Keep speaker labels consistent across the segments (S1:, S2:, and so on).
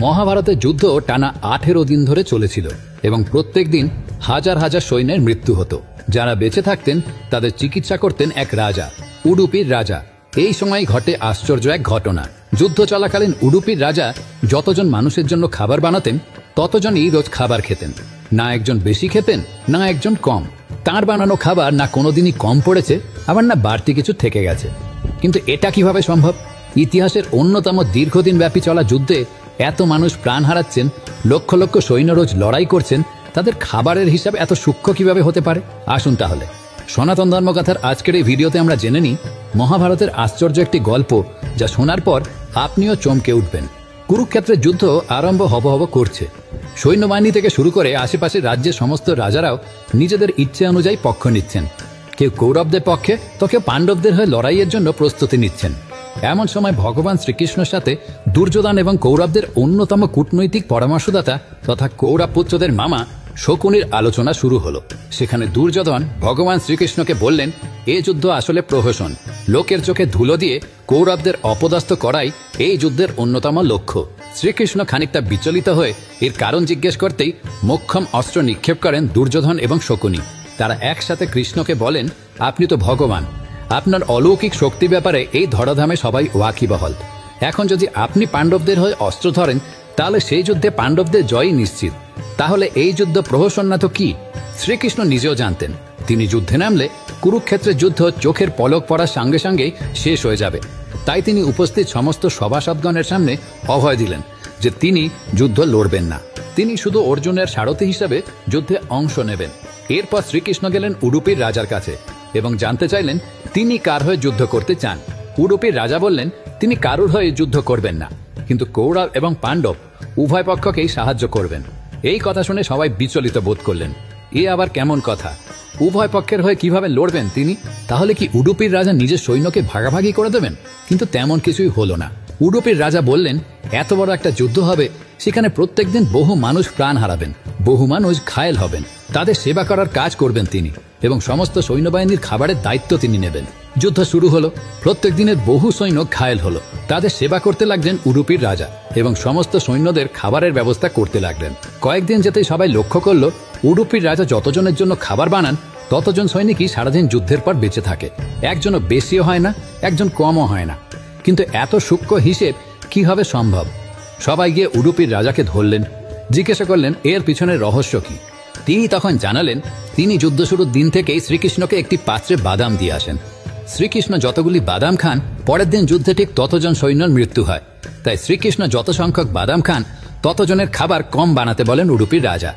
S1: মহাভারতের যুদ্ধ টানা 18 দিন ধরে চলেছিল এবং প্রত্যেক দিন হাজার হাজার সৈন্যের মৃত্যু হতো। যারা বেঁচে থাকতেন তাদের চিকিৎসা করতেন এক রাজা, উডুপির রাজা। এই সময় ঘটে আশ্চর্য এক ঘটনা। যুদ্ধ চলাকালীন উডুপির রাজা যতজন মানুষের জন্য খাবার বানাতেন ততজনই রোজ খাবার খেতেন। না একজন বেশি খেতেন, না একজন কম। তাঁর বানানো খাবার না কোনোদিনই কম পড়েছে, আবার না বাড়তি কিছু থেকে গেছে। কিন্তু এটা কিভাবে সম্ভব? ইতিহাসের অন্যতম দীর্ঘদিন ব্যাপী চলা যুদ্ধে এত মানুষ প্রাণ হারাচ্ছেন, লক্ষ লক্ষ সৈন্য রোজ লড়াই করছেন, তাদের খাবারের হিসাব এত সূক্ষ্ম কিভাবে হতে পারে? আসুন তাহলে সনাতন ধর্মকথার আজকের এই ভিডিওতে আমরা জেনে নিই মহাভারতের আশ্চর্য একটি গল্প, যা শোনার পর আপনিও চমকে উঠবেন। কুরুক্ষেত্রের যুদ্ধ আরম্ভ হব করছে। সৈন্যবাহিনী থেকে শুরু করে আশেপাশের রাজ্যের সমস্ত রাজারাও নিজেদের ইচ্ছে অনুযায়ী পক্ষ নিচ্ছেন। কেউ কৌরবদের পক্ষে, তো কেউ পাণ্ডবদের হয়ে লড়াইয়ের জন্য প্রস্তুতি নিচ্ছেন। এমন সময় ভগবান শ্রীকৃষ্ণের সাথে দুর্যোধন এবং কৌরবদের অন্যতম কূটনৈতিক পরামর্শদাতা তথা কৌরব পুত্রদের মামা শকুনির আলোচনা শুরু হলো। সেখানে দুর্যোধন ভগবান শ্রীকৃষ্ণকে বললেন, এ যুদ্ধ আসলে প্রহসন। লোকের চোখে ধুলো দিয়ে কৌরবদের অপদস্থ করাই এই যুদ্ধের অন্যতম লক্ষ্য। শ্রীকৃষ্ণ খানিকটা বিচলিত হয়ে এর কারণ জিজ্ঞেস করতেই মোক্ষম অস্ত্র নিক্ষেপ করেন দুর্যোধন এবং শকুনি। তারা একসাথে কৃষ্ণকে বলেন, আপনি তো ভগবান, আপনার অলৌকিক শক্তি ব্যাপারে এই ধরাধামে সবাই ওয়াকিবহাল। এখন যদি আপনি পাণ্ডবদের হয়ে অস্ত্র ধরেন তাহলে সেই যুদ্ধে পাণ্ডবদের জয়ই নিশ্চিত। তাহলে এই যুদ্ধ প্রহসন না তো কি? শ্রীকৃষ্ণ নিজেও জানতেন তিনি যুদ্ধে নামলে কুরুক্ষেত্রের যুদ্ধ চোখের পলক পড়ার সঙ্গে সঙ্গেই শেষ হয়ে যাবে। তাই তিনি উপস্থিত সমস্ত সভাসদগণের সামনে অভয় দিলেন যে তিনি যুদ্ধ লড়বেন না, তিনি শুধু অর্জুনের সারথি হিসাবে যুদ্ধে অংশ নেবেন। এরপর শ্রীকৃষ্ণ গেলেন উডুপির রাজার কাছে এবং জানতে চাইলেন তিনি কার হয়ে যুদ্ধ করতে চান। উডুপির রাজা বললেন তিনি কারুর হয়ে যুদ্ধ করবেন না, কিন্তু কৌরব এবং পাণ্ডব উভয় পক্ষকেই সাহায্য করবেন। এই কথা শুনে সবাই বিচলিত বোধ করলেন। এ আবার কেমন কথা? উভয় পক্ষের হয়ে কিভাবে লড়বেন তিনি? তাহলে কি উডুপির রাজা নিজের সৈন্যকে ভাগাভাগি করে দেবেন? কিন্তু তেমন কিছুই হলো না। উডুপির রাজা বললেন, এত বড় একটা যুদ্ধ হবে, সেখানে প্রত্যেকদিন বহু মানুষ প্রাণ হারাবেন, বহু মানুষ ঘায়েল হবেন। তাদের সেবা করার কাজ করবেন তিনি এবং সমস্ত সৈন্যবাহিনীর খাবারের দায়িত্ব তিনি নেবেন। যুদ্ধ শুরু হলো। প্রত্যেক দিনের বহু সৈন্য ঘায়েল হলো। তাদের সেবা করতে লাগলেন উডুপির রাজা এবং সমস্ত সৈন্যদের খাবারের ব্যবস্থা করতে লাগলেন। কয়েকদিন যেতেই সবাই লক্ষ্য করল উডুপির রাজা যতজনের জন্য খাবার বানান ততজন সৈনিকই সারাদিন যুদ্ধের পর বেঁচে থাকে। একজনও বেশিও হয় না, একজন কমও হয় না। কিন্তু এত সূক্ষ্ম হিসেব কিভাবে সম্ভব? সবাই গিয়ে উডুপির রাজাকে ধরলেন, জিজ্ঞাসা করলেন এর পিছনের রহস্য কি। তিনি তখন জানালেন তিনি যুদ্ধ শুরুর দিন থেকেই শ্রীকৃষ্ণকে একটি পাত্রে বাদাম দিয়ে আসেন। শ্রীকৃষ্ণ যতগুলি বাদাম খান পরের দিন যুদ্ধে ঠিক ততজন সৈন্যর মৃত্যু হয়। তাই শ্রীকৃষ্ণ যত সংখ্যক বাদাম খান ততজনের খাবার কম বানাতে বলেন উডুপির রাজা।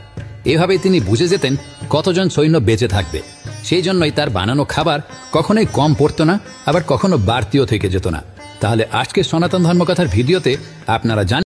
S1: এভাবেই তিনি বুঝে যেতেন কতজন সৈন্য বেঁচে থাকবে। সেই জন্যই তার বানানো খাবার কখনোই কম পড়তো না, আবার কখনো বাড়তিও থেকে যেত না। তাহলে আজকের সনাতন ধর্মকথার ভিডিওতে আপনারা জানেন